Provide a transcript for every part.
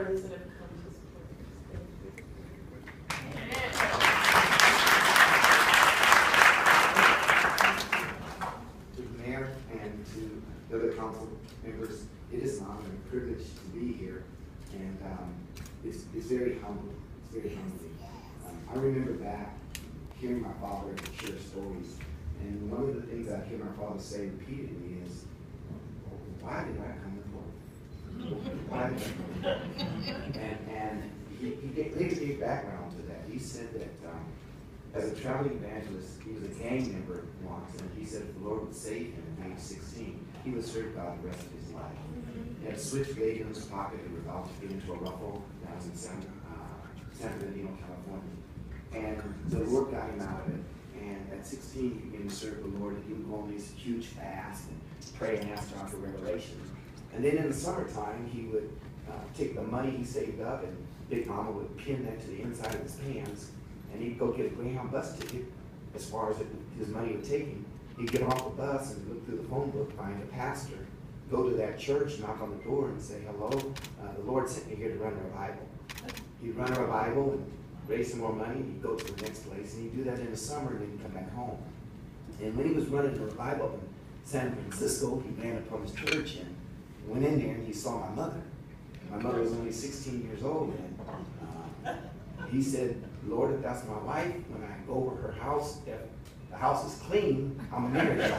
friends that have come to support us. To the mayor and to the other council members, it is an honor and privilege to be here, and it's very humbling. It's very humbling. I remember back hearing my father share stories, and one of the things I hear my father say repeatedly is, "Why did I come to work? Why did I come?" And he gave me background to that. He said that as a traveling evangelist, he was a gang member once, and he said if the Lord would save him at age 16, he would serve God the rest of his life. He had a switchblade in his pocket and was about to get into a ruffle. That was in San Bernardino, California. And the Lord got him out of it. And at 16, he began to serve the Lord, and he would go on these huge fasts and pray and ask God for revelation. And then in the summertime, he would take the money he saved up, and Big Mama would pin that to the inside of his pants, and he'd go get a Greyhound bus ticket as far as his money would take him. He'd get off the bus and look through the phone book, find a pastor, go to that church, knock on the door, and say, "Hello, the Lord sent me here to run a revival." He'd run a revival and raise some more money, and he'd go to the next place, and he'd do that in the summer, and then he'd come back home. And when he was running a revival in San Francisco, he ran upon his church and went in there, and he saw my mother. My mother was only 16 years old, and he said, "Lord, if that's my wife, when I go over her house, if the house is clean, I'm a married her."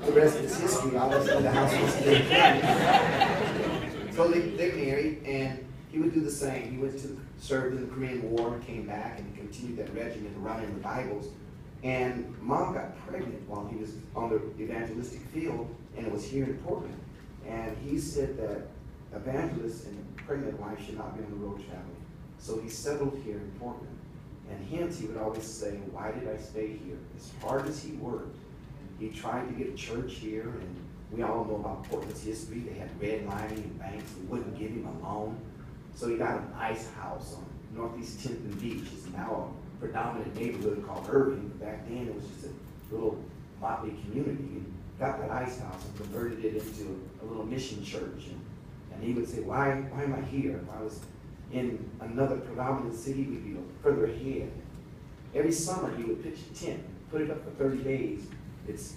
The rest is history. Obviously, the house was clean. So they married, and he would do the same. He went to served in the Korean War and came back and continued that regimen of running revivals. And Mom got pregnant while he was on the evangelistic field, and it was here in Portland. And he said that evangelists and a pregnant wife should not be on the road traveling. So he settled here in Portland. And hence he would always say, "Why did I stay here?" As hard as he worked, he tried to get a church here, and we all know about Portland's history. They had redlining and banks that wouldn't give him a loan. So he got a nice house on Northeast 10th and Beach. It's now a predominant neighborhood called Irving. Back then it was just a little motley community. And got that ice house and converted it into a little mission church. And he would say, why am I here? If I was in another predominant city, we'd be further ahead. Every summer he would pitch a tent, put it up for 30 days. It's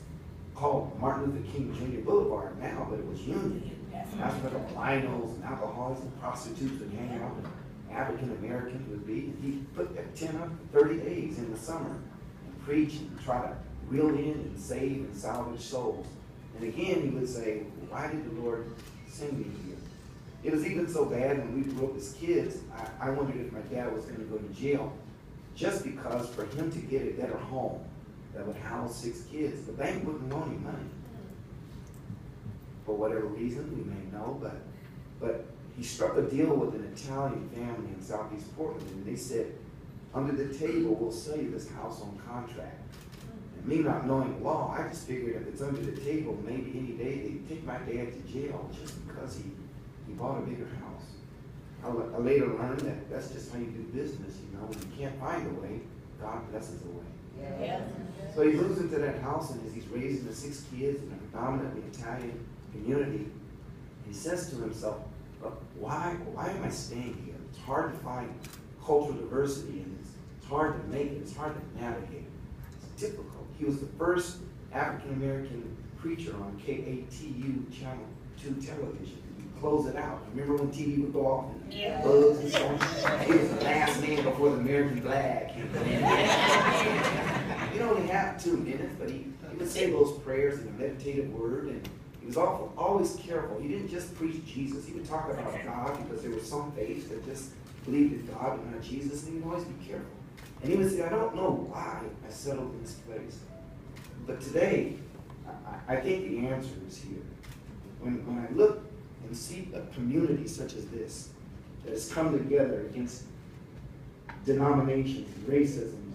called Martin Luther King Jr. Boulevard now, but it was Union. That's where the winos and alcoholics and prostitutes would hang out, and African Americans would be. And he put that tent up for 30 days in the summer and preach and try to reel in and save and salvage souls. And again, he would say, why did the Lord send me here? It was even so bad when we grew up as kids, I wondered if my dad was going to go to jail just because for him to get a better home that would house 6 kids, the bank wouldn't loan him money. For whatever reason, we may know, but he struck a deal with an Italian family in Southeast Portland, and they said, under the table, we'll sell you this house on contract. And me not knowing law, I just figured if it's under the table, maybe any day they'd take my dad to jail just because he bought a bigger house. I later learned that that's just how you do business, you know. When you can't find a way, God blesses a way. Yeah. So he moves into that house, and as he's raising the 6 kids in a predominantly Italian community, he says to himself, why am I staying here? It's hard to find cultural diversity, and it's hard to make it, it's hard to navigate. It's difficult. He was the first African-American preacher on KATU Channel 2 television. He closed it out. Remember when TV would go off and bugs and so on? He was the last man before the American flag came in. He'd only have 2 minutes, but he would say those prayers in a meditative word, and he was always careful. He didn't just preach Jesus. He would talk about God because there was some faith that just believed in God but not Jesus, and he would always be careful. And he would say, I don't know why I settled in this place. But today, I think the answer is here. When I look and see a community such as this that has come together against denominations, racism,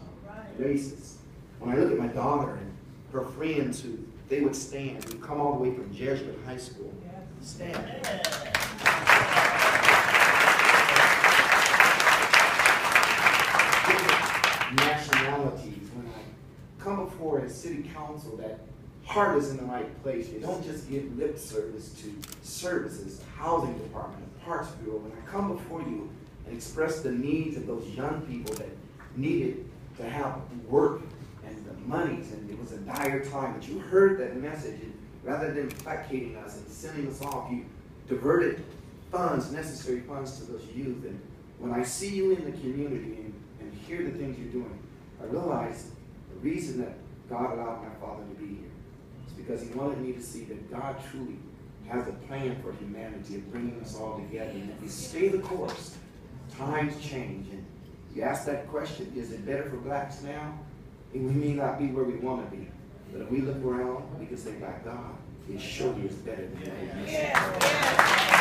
racists. When I look at my daughter and her friends who they would stand, who come all the way from Jesuit High School, stand. Different nationalities. When I come before as city council that heart is in the right place. You don't just give lip service to services, housing department, parks bureau. When I come before you and express the needs of those young people that needed to have work and the monies, and it was a dire time, but you heard that message, and rather than placating us and sending us off, you diverted funds, necessary funds to those youth. And when I see you in the community and hear the things you're doing, I realize the reason that God allowed my father to be here is because he wanted me to see that God truly has a plan for humanity of bringing us all together. And if we stay the course, times change. And you ask that question, is it better for blacks now? And we may not be where we want to be. But if we look around, we can say, by God, it surely is better than that.